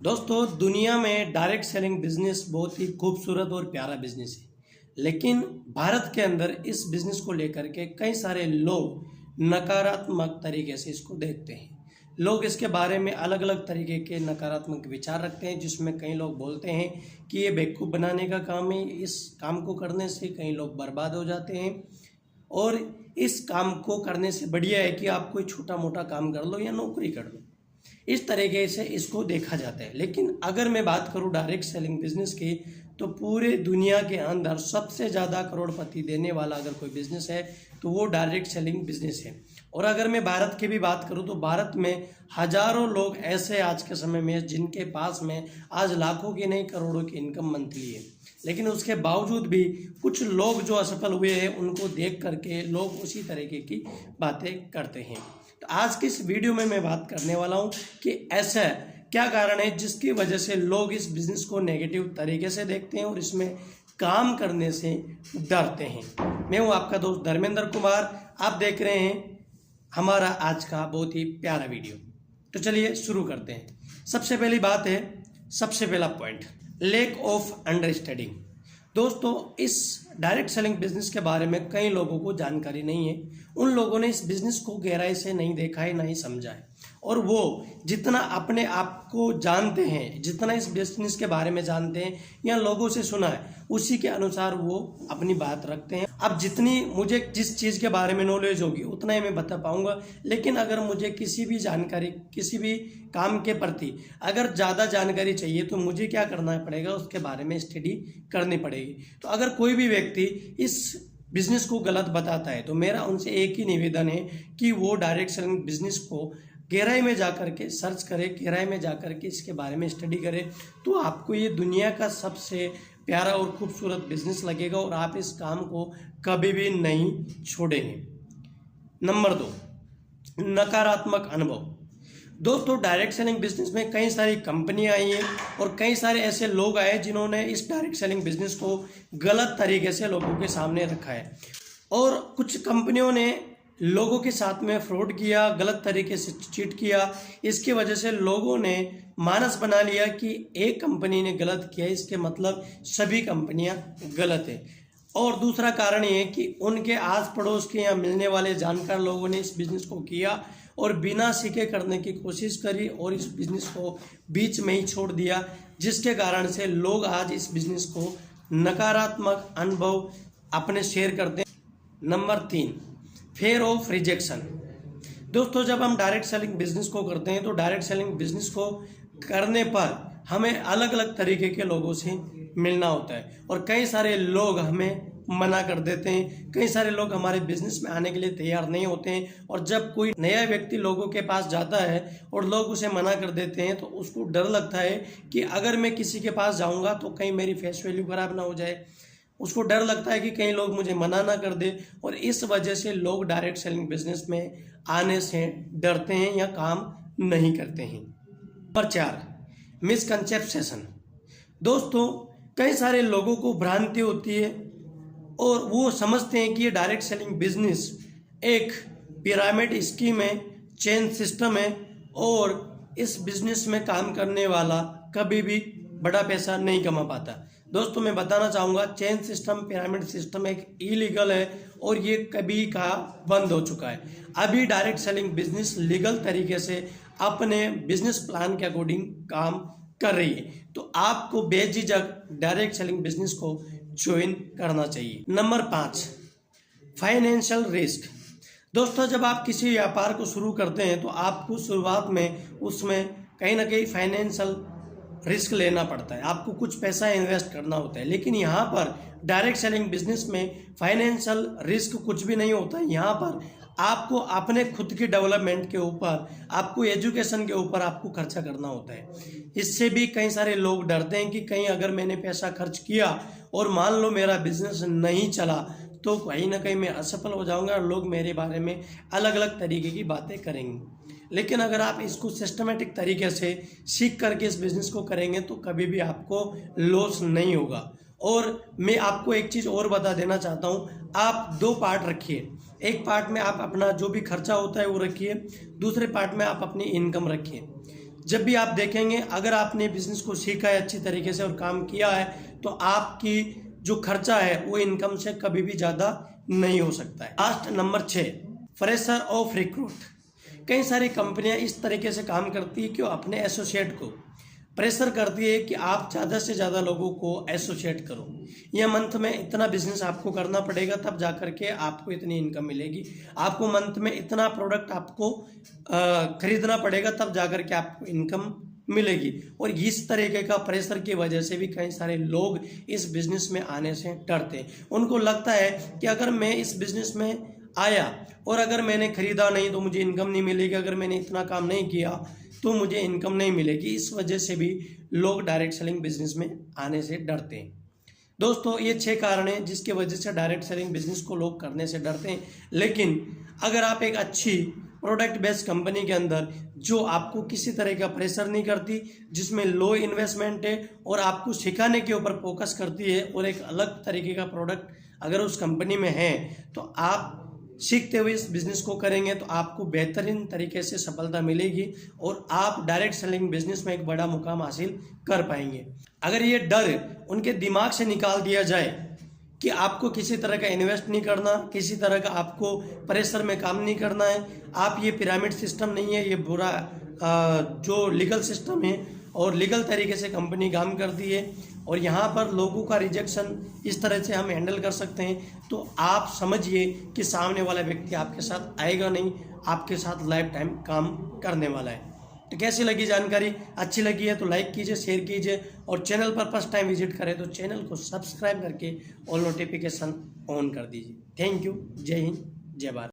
दोस्तों, दुनिया में डायरेक्ट सेलिंग बिजनेस बहुत ही खूबसूरत और प्यारा बिजनेस है। लेकिन भारत के अंदर इस बिजनेस को लेकर के कई सारे लोग नकारात्मक तरीके से इसको देखते हैं। लोग इसके बारे में अलग अलग तरीके के नकारात्मक विचार रखते हैं, जिसमें कई लोग बोलते हैं कि ये बेवकूफ़ बनाने का काम है, इस काम को करने से कई लोग बर्बाद हो जाते हैं और इस काम को करने से बढ़िया है कि आप कोई छोटा मोटा काम कर लो या नौकरी कर लो। इस तरीके से इसको देखा जाता है। लेकिन अगर मैं बात करूं डायरेक्ट सेलिंग बिजनेस की, तो पूरे दुनिया के अंदर सबसे ज़्यादा करोड़पति देने वाला अगर कोई बिजनेस है तो वो डायरेक्ट सेलिंग बिजनेस है। और अगर मैं भारत की भी बात करूं तो भारत में हजारों लोग ऐसे आज के समय में जिनके पास में आज लाखों की नहीं करोड़ों की इनकम मंथली है। लेकिन उसके बावजूद भी कुछ लोग जो असफल हुए हैं उनको देख करके लोग उसी तरीके की बातें करते हैं। तो आज की इस वीडियो में मैं बात करने वाला हूं कि ऐसा क्या कारण है जिसकी वजह से लोग इस बिजनेस को नेगेटिव तरीके से देखते हैं और इसमें काम करने से डरते हैं। मैं हूं आपका दोस्त धर्मेंद्र कुमार, आप देख रहे हैं हमारा आज का बहुत ही प्यारा वीडियो। तो चलिए शुरू करते हैं। सबसे पहली बात है, सबसे पहला पॉइंट, लैक ऑफ अंडरस्टैंडिंग। दोस्तों, इस डायरेक्ट सेलिंग बिजनेस के बारे में कई लोगों को जानकारी नहीं है। उन लोगों ने इस बिजनेस को गहराई से नहीं देखा है, नहीं समझा है, और वो जितना अपने आप को जानते हैं, जितना इस बिजनेस के बारे में जानते हैं या लोगों से सुना है, उसी के अनुसार वो अपनी बात रखते हैं। अब जितनी मुझे जिस चीज़ के बारे में नॉलेज होगी उतना ही मैं बता पाऊंगा। लेकिन अगर मुझे किसी भी जानकारी, किसी भी काम के प्रति अगर ज़्यादा जानकारी चाहिए तो मुझे क्या करना पड़ेगा, उसके बारे में स्टडी करनी पड़ेगी। तो अगर कोई भी व्यक्ति इस बिजनेस को गलत बताता है तो मेरा उनसे एक ही निवेदन है कि वो डायरेक्ट सेलिंग बिजनेस को गहराई में जाकर के सर्च करे, गहराई में जाकर के इसके बारे में स्टडी करे, तो आपको ये दुनिया का सबसे प्यारा और खूबसूरत बिजनेस लगेगा और आप इस काम को कभी भी नहीं छोड़ेंगे। नंबर 2, नकारात्मक अनुभव। दोस्तों, डायरेक्ट सेलिंग बिजनेस में कई सारी कंपनियां आई हैं और कई सारे ऐसे लोग आए जिन्होंने इस डायरेक्ट सेलिंग बिजनेस को गलत तरीके से लोगों के सामने रखा है। और कुछ कंपनियों ने लोगों के साथ में फ्रॉड किया, गलत तरीके से चीट किया। इसकी वजह से लोगों ने मानस बना लिया कि एक कंपनी ने गलत किया, इसके मतलब सभी कंपनियां गलत है। और दूसरा कारण ये है कि उनके आस पड़ोस के या मिलने वाले जानकार लोगों ने इस बिजनेस को किया और बिना सीखे करने की कोशिश करी और इस बिजनेस को बीच में ही छोड़ दिया, जिसके कारण से लोग आज इस बिजनेस को नकारात्मक अनुभव अपने शेयर करते हैं। Number 3, fair of rejection. दोस्तों, जब हम डायरेक्ट सेलिंग बिजनेस को करते हैं तो डायरेक्ट सेलिंग बिजनेस को करने पर हमें अलग अलग तरीके के लोगों से मिलना होता है और कई सारे लोग हमें मना कर देते हैं। कई सारे लोग हमारे बिजनेस में आने के लिए तैयार नहीं होते हैं और जब कोई नया व्यक्ति लोगों के पास जाता है और लोग उसे मना कर देते हैं तो उसको डर लगता है कि अगर मैं किसी के पास जाऊंगा तो कहीं मेरी फेस वैल्यू खराब ना हो जाए। उसको डर लगता है कि कई लोग मुझे मना ना कर दे और इस वजह से लोग डायरेक्ट सेलिंग बिजनेस में आने से डरते हैं या काम नहीं करते हैं। Number 4, misconception. दोस्तों, कई सारे लोगों को भ्रांति होती है और वो समझते हैं कि ये डायरेक्ट सेलिंग बिजनेस एक पिरामिड स्कीम है, चेन सिस्टम है और इस बिजनेस में काम करने वाला कभी भी बड़ा पैसा नहीं कमा पाता। दोस्तों, मैं बताना चाहूँगा, चेन सिस्टम, पिरामिड सिस्टम एक इलीगल है और ये कभी का बंद हो चुका है। अभी डायरेक्ट सेलिंग बिजनेस लीगल तरीके से अपने बिजनेस प्लान के अकॉर्डिंग काम कर रही है। तो आपको बेझिझक डायरेक्ट सेलिंग बिजनेस को ज्वाइन करना चाहिए। Number 5, financial risk. दोस्तों, जब आप किसी व्यापार को शुरू करते हैं तो आपको शुरुआत में उसमें कहीं ना कहीं फाइनेंशियल रिस्क लेना पड़ता है, आपको कुछ पैसा इन्वेस्ट करना होता है। लेकिन यहाँ पर डायरेक्ट सेलिंग बिजनेस में फाइनेंशियल रिस्क कुछ भी नहीं होता है। यहाँ पर आपको अपने खुद की डेवलपमेंट के ऊपर, आपको एजुकेशन के ऊपर आपको खर्चा करना होता है। इससे भी कई सारे लोग डरते हैं कि कहीं अगर मैंने पैसा खर्च किया और मान लो मेरा बिजनेस नहीं चला तो कहीं ना कहीं मैं असफल हो जाऊंगा और लोग मेरे बारे में अलग अलग तरीके की बातें करेंगे। लेकिन अगर आप इसको सिस्टमेटिक तरीके से सीख करके इस बिज़नेस को करेंगे तो कभी भी आपको लॉस नहीं होगा। और मैं आपको एक चीज़ और बता देना चाहता हूँ, आप 2 पार्ट रखिए। एक पार्ट में आप अपना जो भी खर्चा होता है वो रखिए, दूसरे पार्ट में आप अपनी इनकम रखिए। जब भी आप देखेंगे, अगर आपने बिजनेस को सीखा है अच्छी तरीके से और काम किया है, तो आपकी जो खर्चा है वो इनकम से कभी भी ज़्यादा नहीं हो सकता है। Last number 6, fresher of recruit. कई सारी कंपनियां इस तरीके से काम करती है कि वो अपने एसोसिएट को प्रेशर करती है कि आप ज़्यादा से ज़्यादा लोगों को एसोसिएट करो, यह मंथ में इतना बिजनेस आपको करना पड़ेगा, तब जाकर के आपको इतनी इनकम मिलेगी, आपको मंथ में इतना प्रोडक्ट आपको खरीदना पड़ेगा, तब जाकर के आपको इनकम मिलेगी। और इस तरीके का प्रेशर की वजह से भी कई सारे लोग इस बिजनेस में आने से डरते हैं। उनको लगता है कि अगर मैं इस बिजनेस में आया और अगर मैंने खरीदा नहीं तो मुझे इनकम नहीं मिलेगी, अगर मैंने इतना काम नहीं किया तो मुझे इनकम नहीं मिलेगी। इस वजह से भी लोग डायरेक्ट सेलिंग बिजनेस में आने से डरते हैं। दोस्तों, ये 6 कारण हैं जिसकी वजह से डायरेक्ट सेलिंग बिजनेस को लोग करने से डरते हैं। लेकिन अगर आप एक अच्छी प्रोडक्ट बेस्ड कंपनी के अंदर, जो आपको किसी तरह का प्रेशर नहीं करती, जिसमें लो इन्वेस्टमेंट है और आपको सिखाने के ऊपर फोकस करती है, और एक अलग तरीके का प्रोडक्ट अगर उस कंपनी में है, तो आप सीखते हुए इस बिजनेस को करेंगे तो आपको बेहतरीन तरीके से सफलता मिलेगी और आप डायरेक्ट सेलिंग बिजनेस में एक बड़ा मुकाम हासिल कर पाएंगे। अगर ये डर उनके दिमाग से निकाल दिया जाए कि आपको किसी तरह का इन्वेस्ट नहीं करना, किसी तरह का आपको प्रेशर में काम नहीं करना है, आप ये पिरामिड सिस्टम नहीं है, ये बुरा जो लीगल सिस्टम है और लीगल तरीके से कंपनी काम करती है और यहाँ पर लोगों का रिजेक्शन इस तरह से हम हैंडल कर सकते हैं, तो आप समझिए कि सामने वाला व्यक्ति आपके साथ आएगा नहीं, आपके साथ लाइफ टाइम काम करने वाला है। तो कैसी लगी जानकारी? अच्छी लगी है तो लाइक कीजिए, शेयर कीजिए और चैनल पर फर्स्ट टाइम विजिट करें तो चैनल को सब्सक्राइब करके ऑल नोटिफिकेशन ऑन कर दीजिए। Thank you. जय हिंद, जय भारत।